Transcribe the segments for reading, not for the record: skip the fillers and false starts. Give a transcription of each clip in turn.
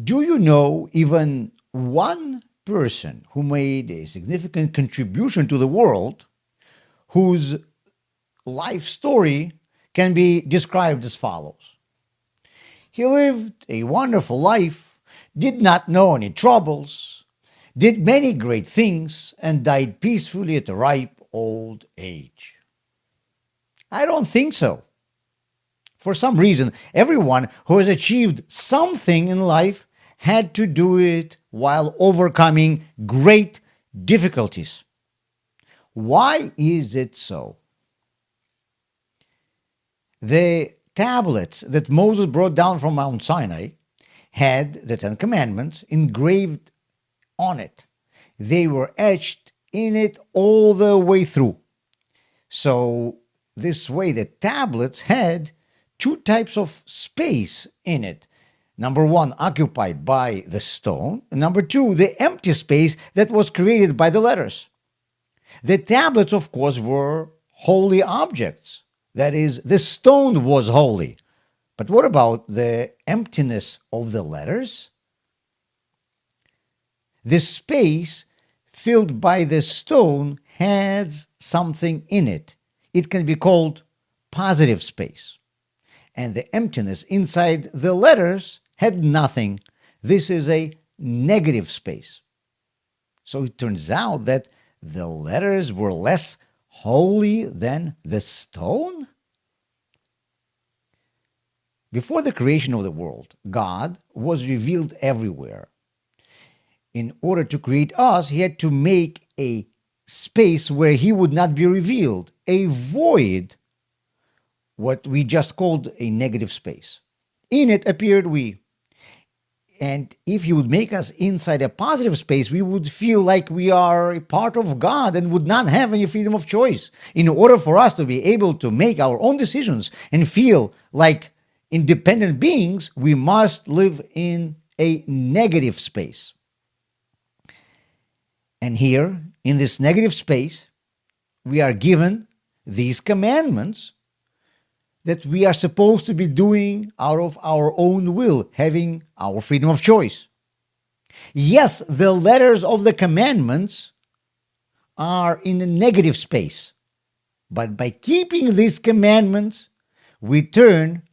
Do you know even one person who made a significant contribution to the world whose life story can be described as follows? He lived a wonderful life, did not know any troubles, did many great things, and died peacefully at a ripe old age. I don't think so. For some reason, everyone who has achieved something in life had to do it while overcoming great difficulties. Why is it so? The tablets that Moses brought down from Mount Sinai had the Ten Commandments engraved on it. They were etched in it all the way through. So, this way, the tablets had two types of space in it. Number one, occupied by the stone. And number two, the empty space that was created by the letters. The tablets, of course, were holy objects. That is, the stone was holy. But what about the emptiness of the letters? The space filled by the stone has something in it. It can be called positive space. And the emptiness inside the letters had nothing. This is a negative space. So it turns out that the letters were less holy than the stone? Before the creation of the world, God was revealed everywhere. In order to create us, he had to make a space where he would not be revealed, a void, what we just called a negative space. In it appeared we. And if he would make us inside a positive space, we would feel like we are a part of God and would not have any freedom of choice. In order for us to be able to make our own decisions and feel like independent beings, we must live in a negative space. And here, in this negative space, we are given these commandments that we are supposed to be doing out of our own will, having our freedom of choice. Yes, the letters of the commandments are in a negative space, but by keeping these commandments, we turn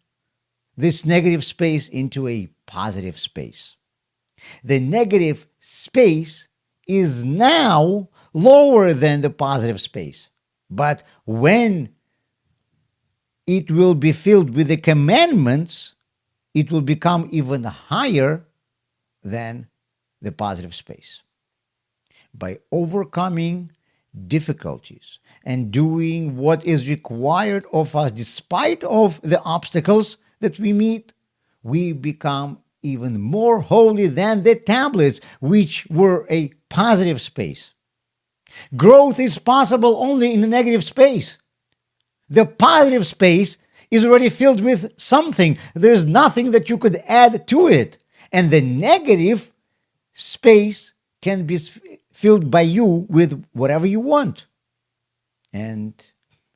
this negative space into a positive space. The negative space is now lower than the positive space, but when it will be filled with the commandments, it will become even higher than the positive space. By overcoming difficulties and doing what is required of us despite of the obstacles that we meet, we become even more holy than the tablets, which were a positive space. Growth is possible only in the negative space. The positive space is already filled with something. There's nothing that you could add to it. And the negative space can be filled by you with whatever you want. And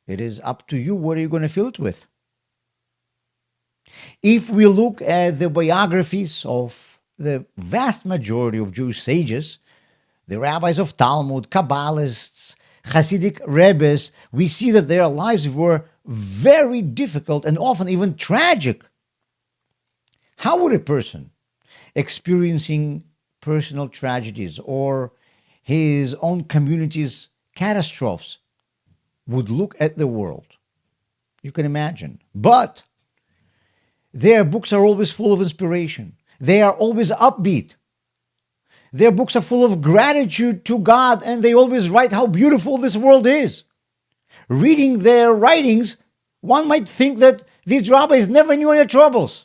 it is up to you what are you going to fill it with. If we look at the biographies of the vast majority of Jewish sages, the rabbis of Talmud, Kabbalists, Hasidic rabbis, we see that their lives were very difficult and often even tragic. How would a person experiencing personal tragedies or his own community's catastrophes would look at the world? You can imagine. But their books are always full of inspiration. They are always upbeat. Their books are full of gratitude to God, and they always write how beautiful this world is. Reading their writings, one might think that these rabbis never knew any troubles.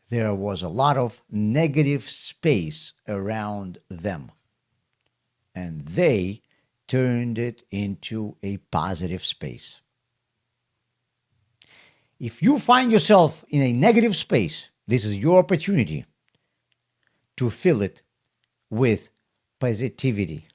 There was a lot of negative space around them, and they turned it into a positive space. If you find yourself in a negative space, this is your opportunity to fill it with positivity.